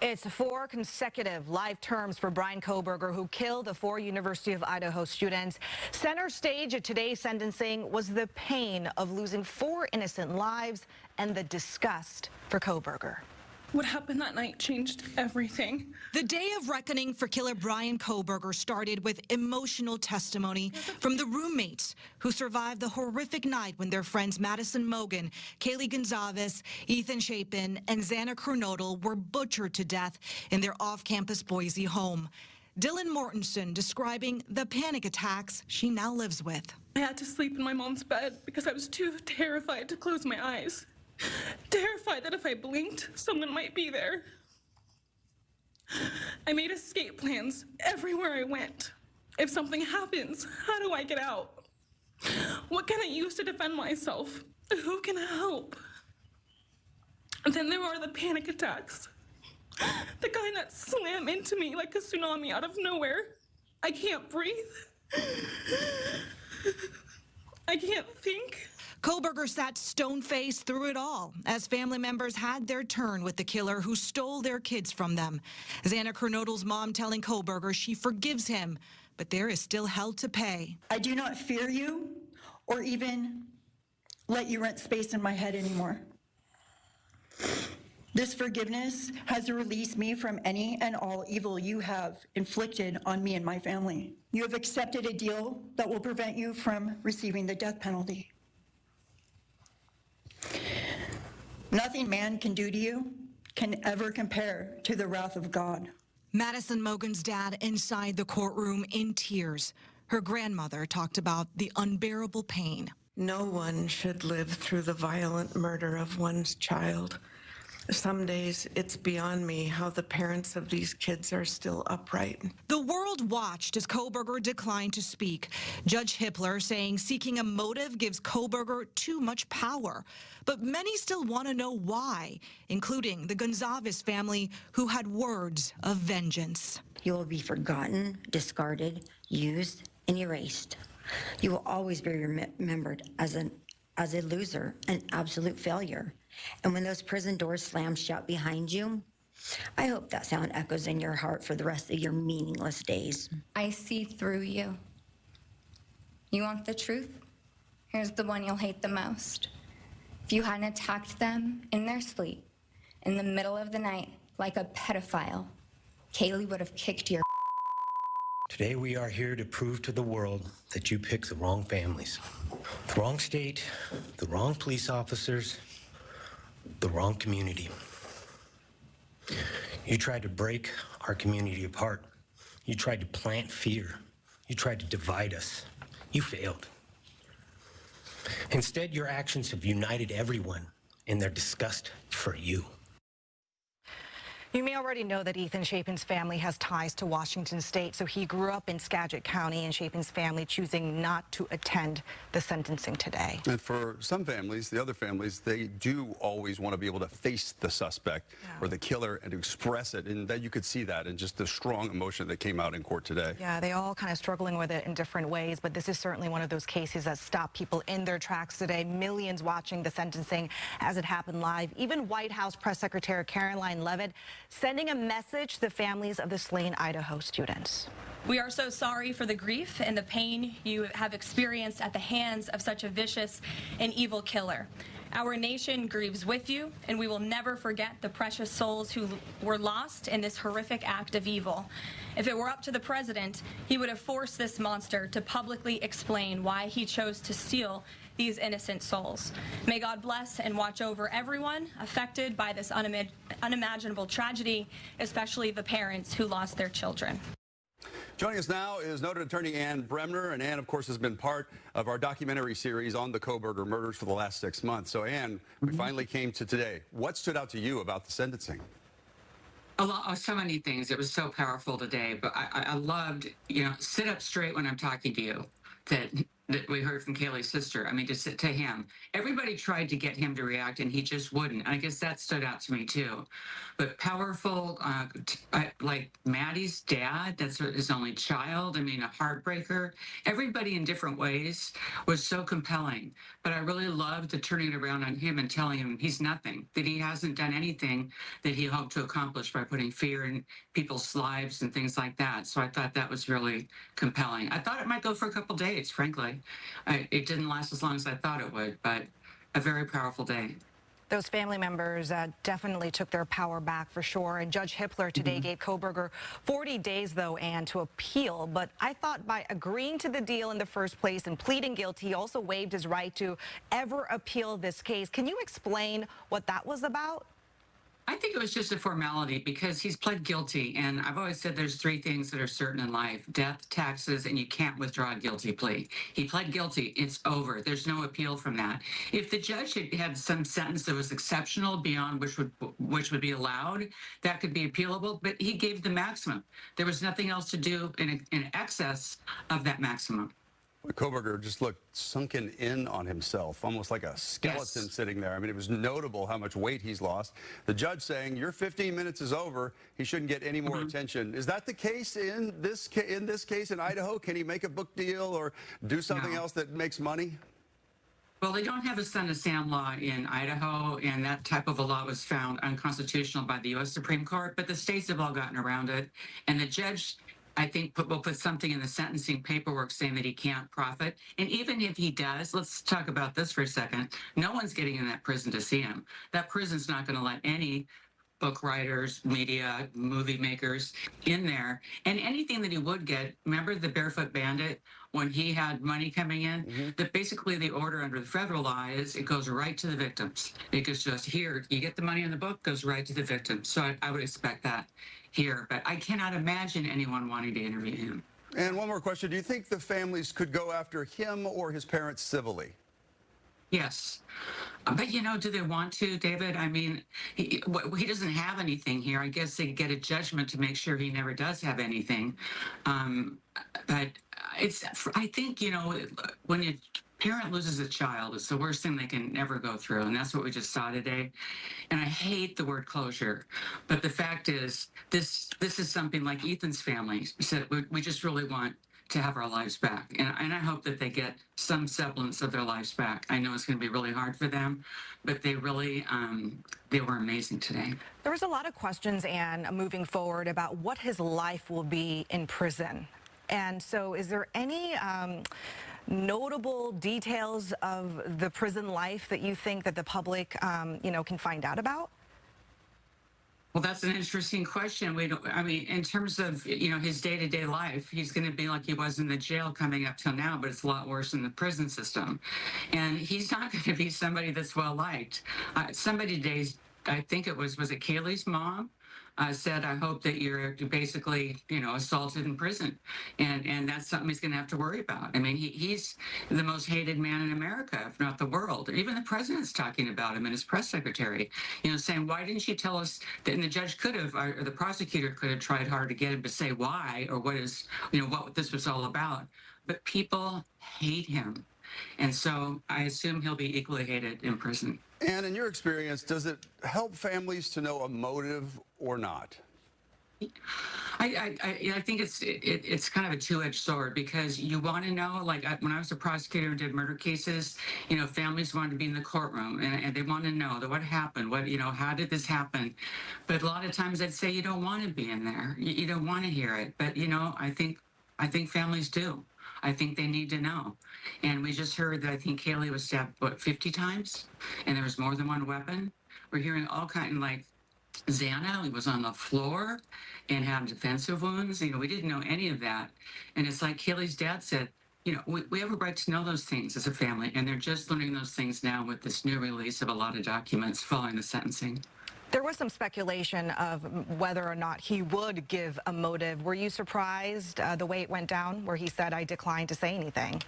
It's 4 consecutive life terms for Bryan Kohberger, who killed the 4 University of Idaho students. Center stage at today's sentencing was the pain of losing 4 innocent lives and the disgust for Kohberger. What happened that night changed everything. The day of reckoning for killer Bryan Kohberger started with emotional testimony from the roommates who survived the horrific night when their friends Madison Mogen, Kaylee Gonzalez, Ethan Chapin, and Xana Kernodle were butchered to death in their off-campus Boise home. Dylan Mortensen describing the panic attacks she now lives with. I had to sleep in my mom's bed because I was too terrified to close my eyes. Terrified that if I blinked, someone might be there. I made escape plans everywhere I went. If something happens, how do I get out? What can I use to defend myself? Who can help? And then there are the panic attacks. The kind that slam into me like a tsunami out of nowhere. I can't breathe. I can't think. Kohberger sat stone-faced through it all as family members had their turn with the killer who stole their kids from them. Xana Kernodle's mom telling Kohberger she forgives him, but there is still hell to pay. I do not fear you or even let you rent space in my head anymore. This forgiveness has released me from any and all evil you have inflicted on me and my family. You have accepted a deal that will prevent you from receiving the death penalty. Nothing man can do to you can ever compare to the wrath of God. Madison Mogen's dad inside the courtroom in tears. Her grandmother talked about the unbearable pain. No one should live through the violent murder of one's child. Some days it's beyond me how the parents of these kids are still upright. The world watched as Kohberger declined to speak. Judge Hippler saying seeking a motive gives Kohberger too much power. But many still want to know why, including the Gonzalez family who had words of vengeance. You will be forgotten, discarded, used, and erased. You will always be remembered as a loser, an absolute failure. And when those prison doors slam shut behind you, I hope that sound echoes in your heart for the rest of your meaningless days. I see through you. You want the truth? Here's the one you'll hate the most. If you hadn't attacked them in their sleep, in the middle of the night, like a pedophile, Kaylee would have kicked your. Today we are here to prove to the world that you picked the wrong families, the wrong state, the wrong police officers, the wrong community. You tried to break our community apart. You tried to plant fear. You tried to divide us. You failed. Instead, your actions have united everyone in their disgust for you. You may already know that Ethan Chapin's family has ties to Washington State, so he grew up in Skagit County, and Chapin's family choosing not to attend the sentencing today. And for some families, the other families, they do always want to be able to face the suspect or the killer and to express it, and that you could see that in just the strong emotion that came out in court today. Yeah, they all kind of struggling with it in different ways, but this is certainly one of those cases that stopped people in their tracks today. Millions watching the sentencing as it happened live. Even White House Press Secretary Caroline Leavitt sending a message to the families of the slain Idaho students. We are so sorry for the grief and the pain you have experienced at the hands of such a vicious and evil killer. Our nation grieves with you, and we will never forget the precious souls who were lost in this horrific act of evil. If it were up to the president, he would have forced this monster to publicly explain why he chose to steal these innocent souls. May God bless and watch over everyone affected by this unimaginable tragedy, especially the parents who lost their children. Joining us now is noted attorney Ann Bremner, and Ann, of course, has been part of our documentary series on the Kohberger murders for the last 6 months. So, Ann, we finally came to today. What stood out to you about the sentencing? So many things. It was so powerful today, but I loved, sit up straight when I'm talking to you, that that we heard from Kaylee's sister. I mean, to him, everybody tried to get him to react, and he just wouldn't. I guess that stood out to me too. But powerful, like Maddie's dad, that's his only child. I mean, a heartbreaker. Everybody in different ways was so compelling. But I really loved the turning it around on him and telling him he's nothing, that he hasn't done anything that he hoped to accomplish by putting fear in people's lives and things like that. So I thought that was really compelling. I thought it might go for a couple days, frankly. It didn't last as long as I thought it would, but a very powerful day. Those family members definitely took their power back for sure. And Judge Hippler today gave Kohberger 40 days, though, Ann, to appeal. But I thought by agreeing to the deal in the first place and pleading guilty, he also waived his right to ever appeal this case. Can you explain what that was about? I think it was just a formality because he's pled guilty. And I've always said there's three things that are certain in life: death, taxes, and you can't withdraw a guilty plea. He pled guilty. It's over. There's no appeal from that. If the judge had some sentence that was exceptional beyond which would be allowed, that could be appealable. But he gave the maximum. There was nothing else to do in excess of that maximum. Kohberger just looked sunken in on himself, almost like a skeleton sitting there. I mean, it was notable how much weight he's lost. The judge saying, your 15 minutes is over. He shouldn't get any more attention. Is that the case in this case in Idaho? Can he make a book deal or do something else that makes money? Well, they don't have a son of Sam law in Idaho, and that type of a law was found unconstitutional by the U.S. Supreme Court, but the states have all gotten around it. And the judge, I think, will put something in the sentencing paperwork saying that he can't profit. And even if he does, let's talk about this for a second. No one's getting in that prison to see him. That prison's not going to let any book writers, media, movie makers in there. And anything that he would get, remember the Barefoot Bandit, when he had money coming in, that basically the order under the federal law is it goes right to the victims. It goes just here, you get the money in the book, goes right to the victims. So I would expect that here, but I cannot imagine anyone wanting to interview him. And one more question. Do you think the families could go after him or his parents civilly? Yes. But, you know, do they want to, David? I mean, he doesn't have anything here. I guess they get a judgment to make sure he never does have anything. But I think, you know, when a parent loses a child, it's the worst thing they can ever go through. And that's what we just saw today. And I hate the word closure. But the fact is, this is something like Ethan's family said, we just really want to have our lives back. And I hope that they get some semblance of their lives back. I know it's going to be really hard for them, but they really, they were amazing today. There was a lot of questions, Ann, moving forward about what his life will be in prison. And so is there any notable details of the prison life that you think that the public, you know, can find out about? Well, that's an interesting question. I mean, in terms of, you know, his day-to-day life, he's going to be like he was in the jail coming up till now, but it's a lot worse in the prison system. And he's not going to be somebody that's well-liked. Somebody today, I think it was it Kaylee's mom? Said, I hope that you're basically, you know, assaulted in prison. And that's something he's going to have to worry about. I mean, he's the most hated man in America, if not the world. Even the president's talking about him and his press secretary, you know, saying, why didn't you tell us that? And the judge could have, or the prosecutor could have tried hard to get him to say why or what is, you know, what this was all about. But people hate him. And so I assume he'll be equally hated in prison. And in your experience, does it help families to know a motive or not? I think it's kind of a two-edged sword, because you want to know, like when I was a prosecutor and did murder cases, you know, families wanted to be in the courtroom and they want to know that what happened, what, you know, how did this happen? But a lot of times I'd say you don't want to be in there. You don't want to hear it. But, you know, I think families do. I think they need to know. And we just heard that I think Kaylee was stabbed, what, 50 times? And there was more than one weapon. We're hearing all kinds, like Xana, he was on the floor and had defensive wounds. You know, we didn't know any of that. And it's like Kaylee's dad said, you know, we have a right to know those things as a family. And they're just learning those things now with this new release of a lot of documents following the sentencing. There was some speculation of whether or not he would give a motive. Were you surprised the way it went down, where he said, I declined to say anything?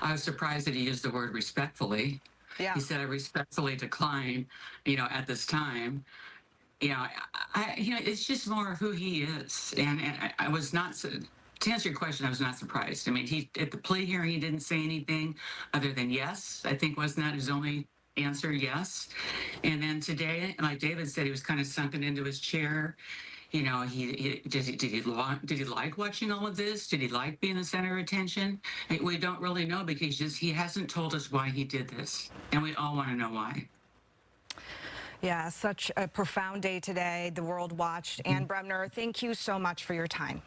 I was surprised that he used the word respectfully. Yeah. He said, I respectfully decline, you know, at this time. You know, you know, it's just more who he is. And I was not, to to answer your question, I was not surprised. I mean, at the plea hearing, he didn't say anything other than yes. I think wasn't that his only answer? Yes. And then today, like David said, he was kind of sunken into his chair. You know, did he like watching all of this? Did he like being the center of attention? We don't really know because he hasn't told us why he did this, and we all want to know why. Yeah, such a profound day today. The world watched. Ann Bremner, thank you so much for your time.